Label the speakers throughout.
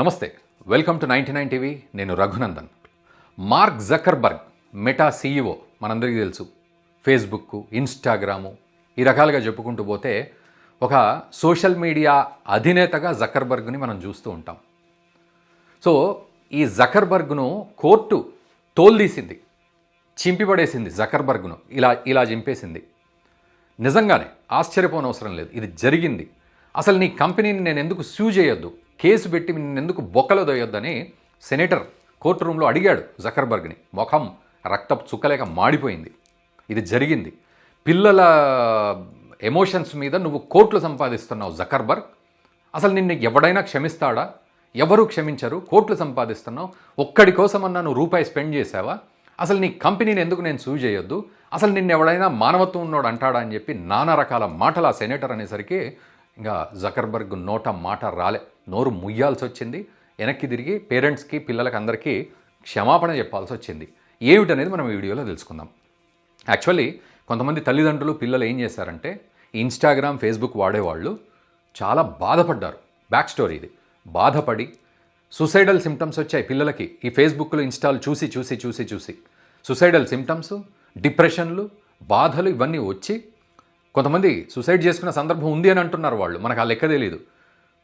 Speaker 1: నమస్తే, welcome to 99 TV. నేను Raghunandan. Mark Zuckerberg Meta CEO మనందరికీ తెలుసు. ఫేస్బుక్, ఇన్స్టాగ్రాము ఈ రకాలుగా చెప్పుకుంటూ పోతే ఒక సోషల్ మీడియా అధినేతగా జకర్బర్గ్ని మనం చూస్తూ ఉంటాం. సో ఈ జకర్బర్గ్ను కోర్టు తోల్దీసింది, చింపిపడేసింది. జకర్బర్గ్ను ఇలా చింపేసింది. నిజంగానే ఆశ్చర్యపోనవసరం లేదు, ఇది జరిగింది. అసలు నీ కంపెనీని నేను ఎందుకు సూ చేయొద్దు, కేసు పెట్టి నిన్నెందుకు బొక్కలో దొయ్యొద్దని సెనేటర్ కోర్టు రూమ్లో అడిగాడు జకర్బర్గ్ని. ముఖం రక్తపు చుక్కలేక మాడిపోయింది. ఇది జరిగింది. పిల్లల ఎమోషన్స్ మీద నువ్వు కోట్లు సంపాదిస్తున్నావు జకర్బర్గ్. అసలు నిన్ను ఎవడైనా క్షమిస్తాడా? ఎవరూ క్షమించరు. కోట్లు సంపాదిస్తున్నావు. ఒక్కడి కోసమన్నా నువ్వు రూపాయి స్పెండ్ చేసావా? అసలు నీ కంపెనీని ఎందుకు నేను సూ చేయొద్దు? అసలు నిన్ను ఎవడైనా మానవత్వం ఉన్నోడు అంటాడా అని చెప్పి నానా రకాల మాటలు ఆ సెనేటర్ అనేసరికి ఇంకా జకర్బర్గ్ నోట మాట రాలే, నోరు ముయ్యాల్సి వచ్చింది. వెనక్కి తిరిగి పేరెంట్స్కి, పిల్లలకి అందరికీ క్షమాపణ చెప్పాల్సి వచ్చింది. ఏమిటనేది మనం ఈ వీడియోలో తెలుసుకుందాం. యాక్చువల్లీ కొంతమంది తల్లిదండ్రులు, పిల్లలు ఏం చేశారంటే ఇన్స్టాగ్రామ్, ఫేస్బుక్ వాడేవాళ్ళు చాలా బాధపడ్డారు. బ్యాక్ స్టోరీ ఇది. బాధపడి సూసైడల్ సిమ్టమ్స్ వచ్చాయి పిల్లలకి. ఈ ఫేస్బుక్లో ఇన్స్టాల్ చూసి చూసి చూసి చూసి సూసైడల్ సిమ్టమ్స్, డిప్రెషన్లు, బాధలు ఇవన్నీ వచ్చి కొంతమంది సూసైడ్ చేసుకున్న సందర్భం ఉంది అని అంటున్నారు. వాళ్ళు మనకు ఆ లెక్క తెలియదు.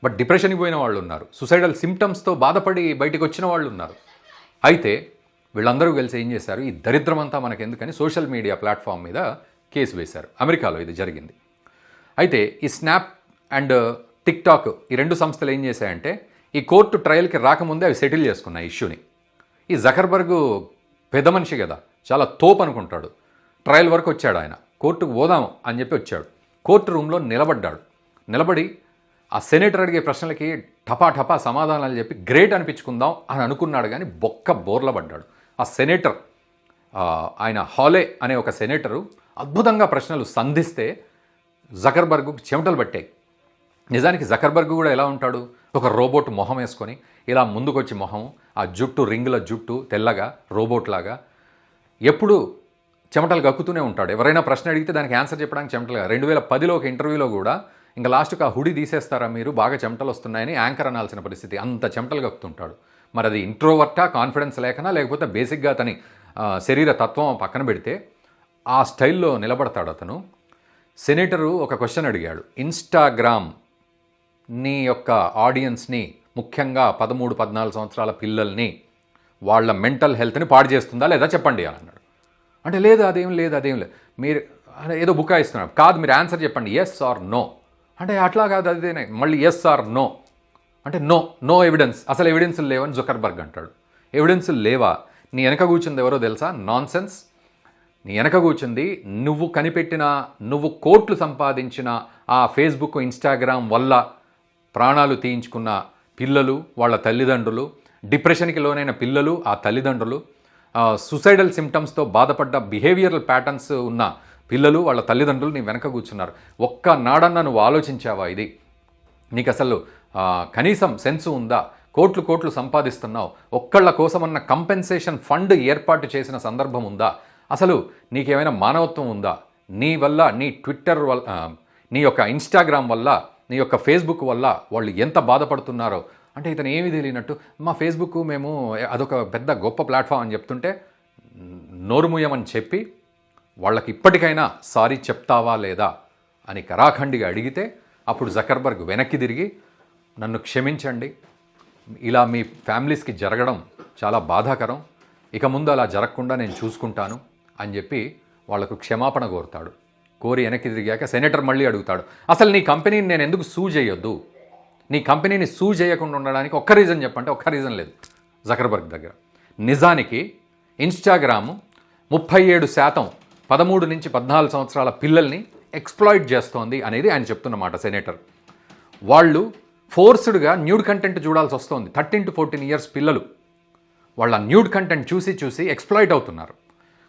Speaker 1: బట్ డిప్రెషన్కి పోయిన వాళ్ళు ఉన్నారు, సూసైడల్ సిమ్టమ్స్తో బాధపడి బయటికి వచ్చిన వాళ్ళు ఉన్నారు. అయితే వీళ్ళందరూ కలిసి ఏం చేశారు, ఈ దరిద్రమంతా మనకెందుకని సోషల్ మీడియా ప్లాట్ఫామ్ మీద కేసు వేశారు. అమెరికాలో ఇది జరిగింది. అయితే ఈ స్నాప్ అండ్ టిక్టాక్ ఈ రెండు సంస్థలు ఏం చేశాయంటే ఈ కోర్టు ట్రయల్కి రాకముందే అవి సెటిల్ చేసుకున్నాయి ఇష్యూని. ఈ జకర్బర్గ్ పెద్ద మనిషి కదా, చాలా తోపు అనుకుంటాడు. ట్రయల్ వరకు వచ్చాడు ఆయన. కోర్టుకు పోదాం అని చెప్పి వచ్చాడు. కోర్టు రూమ్లో నిలబడి ఆ సెనేటర్ అడిగే ప్రశ్నలకి టపా సమాధానాలు చెప్పి గ్రేట్ అనిపించుకుందాం అని అనుకున్నాడు. కానీ బోర్ల పడ్డాడు ఆ సెనేటర్. ఆయన హాలే అనే ఒక సెనేటరు అద్భుతంగా ప్రశ్నలు సంధిస్తే జకర్బర్గ్ చెమటలు పట్టాయి. నిజానికి జకర్బర్గ్ కూడా ఎలా ఉంటాడు, ఒక రోబోట్ మొహం వేసుకొని ఇలా ముందుకొచ్చి మొహం, ఆ జుట్టు, రింగుల జుట్టు, తెల్లగా రోబోట్ లాగా ఎప్పుడు చెమటలు గక్కుతూనే ఉంటాడు. ఎవరైనా ప్రశ్న అడిగితే దానికి ఆన్సర్ చెప్పడానికి చెమటలుగా. 2010లో ఒక ఇంటర్వ్యూలో కూడా ఇంకా లాస్ట్కి ఆ హుడీ తీసేస్తారా మీరు, బాగా చెమటలు వస్తున్నాయని యాంకర్ అనాల్సిన పరిస్థితి. అంత చెమటలు గక్కుతుంటాడు. మరి అది ఇంట్రోవర్టా, కాన్ఫిడెన్స్ లేకనా, లేకపోతే బేసిక్గా అతని శరీర తత్వం పక్కన పెడితే ఆ స్టైల్లో నిలబడతాడు అతను. సెనేటరు ఒక క్వశ్చన్ అడిగాడు, ఇన్స్టాగ్రామ్ నీ యొక్క ఆడియన్స్ని, ముఖ్యంగా 13-14 సంవత్సరాల పిల్లల్ని, వాళ్ళ మెంటల్ హెల్త్ని పాడు చేస్తుందా లేదా చెప్పండి అని అన్నాడు. అంటే లేదు అదేం లేదు మీరు ఏదో బుకాయిస్తున్నారు. కాదు, మీరు ఆన్సర్ చెప్పండి, ఎస్ ఆర్ నో. అంటే అట్లా కాదు, అదేనే మళ్ళీ ఎస్ ఆర్ నో అంటే నో ఎవిడెన్స్, అసలు ఎవిడెన్సులు లేవని జకర్బర్గ్ అంటాడు. ఎవిడెన్సులు లేవా? నీ వెనక కూర్చుంది ఎవరో తెలుసా? Non sense. నీ వెనక కూర్చుంది నువ్వు కనిపెట్టిన, నువ్వు కోట్లు సంపాదించిన ఆ ఫేస్బుక్, ఇన్స్టాగ్రామ్ వల్ల ప్రాణాలు తీయించుకున్న పిల్లలు, వాళ్ళ తల్లిదండ్రులు, డిప్రెషన్కి లోనైన పిల్లలు, ఆ తల్లిదండ్రులు, సూసైడల్ సిమ్టమ్స్తో బాధపడ్డ బిహేవియరల్ ప్యాటర్న్స్ ఉన్న పిల్లలు, వాళ్ళ తల్లిదండ్రులు నీ వెనక కూర్చున్నారు. ఒక్క నాడన్నా నువ్వు ఆలోచించావా? ఇది నీకు అసలు కనీసం సెన్సు ఉందా? కోట్లు సంపాదిస్తున్నావు, ఒక్కళ్ళ కోసమన్న కంపెన్సేషన్ ఫండ్ ఏర్పాటు చేసిన సందర్భం ఉందా? అసలు నీకేమైనా మానవత్వం ఉందా? నీ వల్ల, నీ ట్విట్టర్ వల్ల, నీ యొక్క ఇన్స్టాగ్రామ్ వల్ల, నీ యొక్క ఫేస్బుక్ వల్ల వాళ్ళు ఎంత బాధపడుతున్నారో. అంటే ఇతను ఏమీ తెలియనట్టు మా ఫేస్బుక్ మేము అదొక పెద్ద గొప్ప ప్లాట్ఫామ్ అని చెప్తుంటే నోరుముయ్యమని చెప్పి వాళ్ళకి ఇప్పటికైనా సారీ చెప్తావా లేదా అని కరాఖండిగా అడిగితే అప్పుడు జకర్బర్గ్ వెనక్కి తిరిగి నన్ను క్షమించండి, ఇలా మీ ఫ్యామిలీస్కి జరగడం చాలా బాధాకరం, ఇక ముందు అలా జరగకుండా నేను చూసుకుంటాను అని చెప్పి వాళ్లకు క్షమాపణ కోరుతాడు. కోరి వెనక్కి తిరిగాక సెనేటర్ మళ్ళీ అడుగుతాడు, అసలు నీ కంపెనీని నేను ఎందుకు సూ చేయొద్దు? నీ కంపెనీని సూ చేయకుండా ఉండడానికి ఒక్క రీజన్ చెప్పంటే ఒక్క రీజన్ లేదు జకర్బర్గ్ దగ్గర. నిజానికి ఇన్స్టాగ్రాము 37% 13-14 సంవత్సరాల పిల్లల్ని ఎక్స్ప్లాయిట్ చేస్తోంది అనేది ఆయన చెప్తున్నమాట సెనేటర్. వాళ్ళు ఫోర్స్డ్గా న్యూడ్ కంటెంట్ చూడాల్సి వస్తుంది. 13-14 ఇయర్స్ పిల్లలు వాళ్ళ న్యూడ్ కంటెంట్ చూసి ఎక్స్ప్లాయిట్ అవుతున్నారు.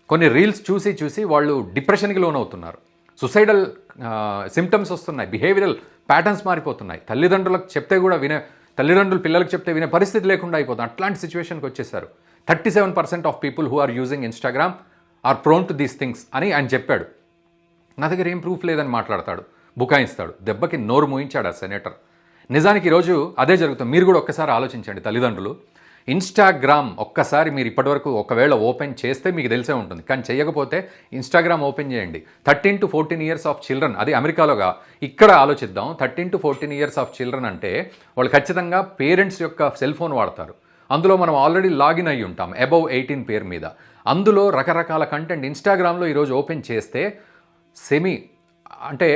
Speaker 1: కొన్ని రీల్స్ చూసి వాళ్ళు డిప్రెషన్కి లోనవుతున్నారు. సూసైడల్ సిమ్టమ్స్ వస్తున్నాయి, బిహేవియరల్ ప్యాటర్న్స్ మారిపోతున్నాయి. తల్లిదండ్రులకు చెప్తే కూడా తల్లిదండ్రులు పిల్లలకు చెప్తే వినే పరిస్థితి లేకుండా అయిపోతుంది. అట్లాంటి సిచ్యువేషన్కి వచ్చేసారు. 37% of people who are using Instagram are prone to these things అని ఆయన చెప్పాడు. నా దగ్గర ఏం ప్రూఫ్ లేదని మాట్లాడతాడు, బుకాయిస్తాడు. దెబ్బకి నోరు మూయించాడు ఆ సెనేటర్. నిజానికి ఈరోజు అదే జరుగుతుంది. మీరు కూడా ఒక్కసారి ఆలోచించండి తల్లిదండ్రులు. ఇన్స్టాగ్రామ్ ఒక్కసారి మీరు ఇప్పటివరకు ఒకవేళ ఓపెన్ చేస్తే మీకు తెలిసే ఉంటుంది, కానీ చేయకపోతే ఇన్స్టాగ్రామ్ ఓపెన్ చేయండి. 13 to 14 ఇయర్స్ ఆఫ్ చిల్డ్రన్, అది అమెరికాలోగా, ఇక్కడ ఆలోచిద్దాం. 13 to 14 ఇయర్స్ ఆఫ్ చిల్డ్రన్ అంటే వాళ్ళు ఖచ్చితంగా పేరెంట్స్ యొక్క సెల్ ఫోన్ వాడతారు. అందులో మనం ఆల్రెడీ లాగిన్ అయ్యి ఉంటాం అబవ్ 18 పేరు మీద. అందులో రకరకాల కంటెంట్ ఇన్స్టాగ్రామ్లో ఈరోజు ఓపెన్ చేస్తే అంటే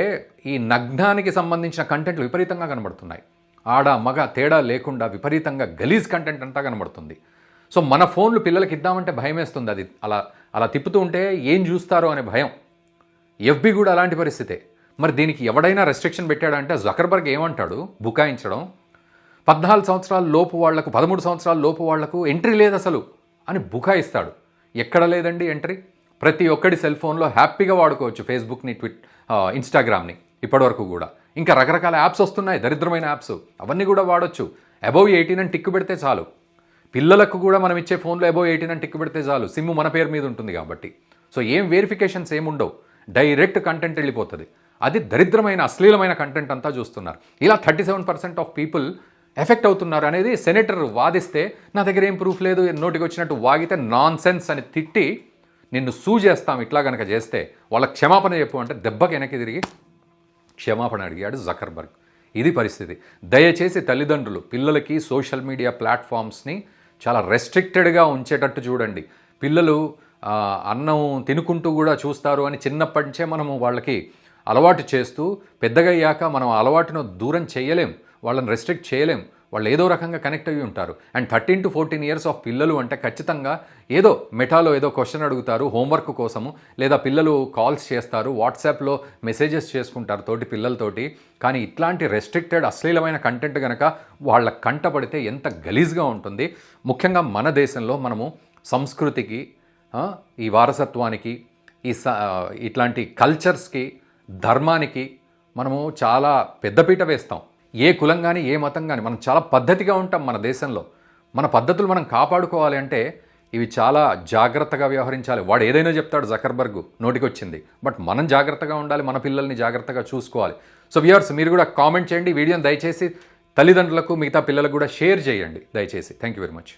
Speaker 1: ఈ నగ్నానికి సంబంధించిన కంటెంట్లు విపరీతంగా కనబడుతున్నాయి. ఆడ మగ తేడా లేకుండా విపరీతంగా గలీజ్ కంటెంట్ అంతా కనబడుతుంది. సో మన ఫోన్లు పిల్లలకి ఇద్దామంటే భయం వేస్తుంది. అది అలా తిప్పుతూ ఉంటే ఏం చూస్తారో అనే భయం. ఎఫ్బి కూడా అలాంటి పరిస్థితే. మరి దీనికి ఎవడైనా రెస్ట్రిక్షన్ పెట్టాడంటే జకర్బర్గ్ ఏమంటాడు? బుకాయించడం. 14 సంవత్సరాల లోపు వాళ్లకు, 13 సంవత్సరాల లోపు వాళ్లకు ఎంట్రీ లేదు అసలు అని బుకాయిస్తాడు. ఎక్కడ లేదండి ఎంట్రీ? ప్రతి ఒక్కడి సెల్ ఫోన్లో హ్యాపీగా వాడుకోవచ్చు ఫేస్బుక్ని, ఇన్స్టాగ్రామ్ని ఇప్పటివరకు కూడా. ఇంకా రకరకాల యాప్స్ వస్తున్నాయి, దరిద్రమైన యాప్స్, అవన్నీ కూడా వాడొచ్చు. అబవ్ 18 అని టిక్కు పెడితే చాలు. పిల్లలకు కూడా మనం ఇచ్చే ఫోన్లో అబవ్ 18 అని టిక్కు పెడితే చాలు, సిమ్ మన పేరు మీద ఉంటుంది కాబట్టి. సో ఏం వెరిఫికేషన్స్ ఏముండవు, డైరెక్ట్ కంటెంట్ వెళ్ళిపోతుంది. అది దరిద్రమైన అశ్లీలమైన కంటెంట్ అంతా చూస్తున్నారు. ఇలా 37% ఆఫ్ పీపుల్ ఎఫెక్ట్ అవుతున్నారు అనేది సెనేటర్ వాదిస్తే, నా దగ్గర ఏం ప్రూఫ్ లేదు, నోటికి వచ్చినట్టు వాగితే నాన్ సెన్స్ అని తిట్టి నిన్ను సూ చేస్తాం ఇట్లా కనుక చేస్తే, వాళ్ళకి క్షమాపణ చెప్పు అంటే దెబ్బకి వెనక్కి తిరిగి క్షమాపణ అడిగాడు జకర్బర్గ్. ఇది పరిస్థితి. దయచేసి తల్లిదండ్రులు పిల్లలకి సోషల్ మీడియా ప్లాట్ఫామ్స్ని చాలా రెస్ట్రిక్టెడ్గా ఉంచేటట్టు చూడండి. పిల్లలు అన్నం తినుకుంటూ కూడా చూస్తారు అని చిన్నప్పటి నుంచే మనము వాళ్ళకి అలవాటు చేస్తూ పెద్దగయ్యాక మనం అలవాటును దూరం చేయలేం, వాళ్ళని రెస్ట్రిక్ట్ చేయలేం. వాళ్ళు ఏదో రకంగా కనెక్ట్ అయ్యి ఉంటారు. అండ్ 13 to 14 ఇయర్స్ ఆఫ్ పిల్లలు అంటే ఖచ్చితంగా ఏదో మెటాలో ఏదో క్వశ్చన్ అడుగుతారు హోంవర్క్ కోసము, లేదా పిల్లలు కాల్స్ చేస్తారు, వాట్సాప్లో మెసేజెస్ చేసుకుంటారు తోటి పిల్లలతోటి. కానీ ఇట్లాంటి రెస్ట్రిక్టెడ్ అశ్లీలమైన కంటెంట్ కనుక వాళ్ళ కంటపడితే ఎంత గలీజ్గా ఉంటుంది. ముఖ్యంగా మన దేశంలో మనము సంస్కృతికి, ఈ వారసత్వానికి, ఇట్లాంటి కల్చర్స్కి, ధర్మానికి మనము చాలా పెద్దపీట వేస్తాం. ఏ కులం కానీ ఏ మతం కానీ మనం చాలా పద్ధతిగా ఉంటాం మన దేశంలో. మన పద్ధతులు మనం కాపాడుకోవాలి అంటే ఇవి చాలా జాగ్రత్తగా వ్యవహరించాలి. వాడు ఏదైనా చెప్తాడు జకర్బర్గ్, నోటికొచ్చింది. బట్ మనం జాగ్రత్తగా ఉండాలి, మన పిల్లల్ని జాగ్రత్తగా చూసుకోవాలి. సో వ్యూవర్స్, మీరు కూడా కామెంట్ చేయండి. వీడియోని దయచేసి తల్లిదండ్రులకు, మిగతా పిల్లలకు కూడా షేర్ చేయండి దయచేసి. Thank you very much.